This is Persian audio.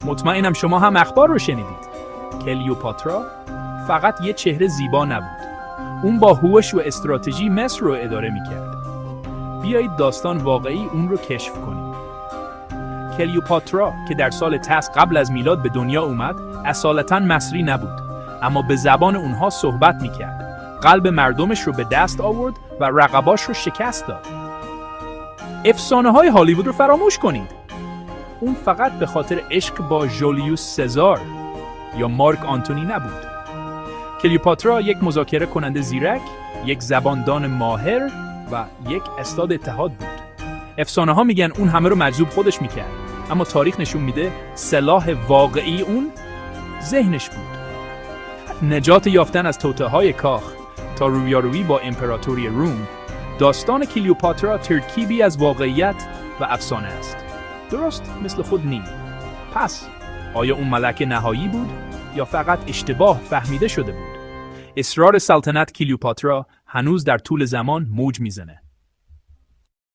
مطمئنم شما هم اخبار رو شنیدید. کلیوپاترا فقط یه چهره زیبا نبود. اون با هوش و استراتژی مصر رو اداره میکرد. بیایید داستان واقعی اون رو کشف کنیم. کلیوپاترا که در سال تس قبل از میلاد به دنیا اومد، اصالتاً مصری نبود، اما به زبان اونها صحبت میکرد. قلب مردمش رو به دست آورد و رقباش رو شکست داد. افسانه های هالیوود رو فراموش کنید. اون فقط به خاطر عشق با جولیوس سزار یا مارک آنتونی نبود. کلیوپاترا یک مذاکره کننده زیرک، یک زباندان ماهر و یک استاد اتحاد بود. افسانه ها میگن اون همه رو مجذوب خودش میکرد، اما تاریخ نشون میده سلاح واقعی اون ذهنش بود. نجات یافتن از توطئه‌های کاخ تا رویارویی با امپراتوری روم، داستان کلیوپاترا ترکیبی از واقعیت و افسانه است. درست مثل خود نیل. پس آیا اون ملک نهایی بود یا فقط اشتباه فهمیده شده بود؟ اصرار سلطنت کلیوپاترا هنوز در طول زمان موج میزنه.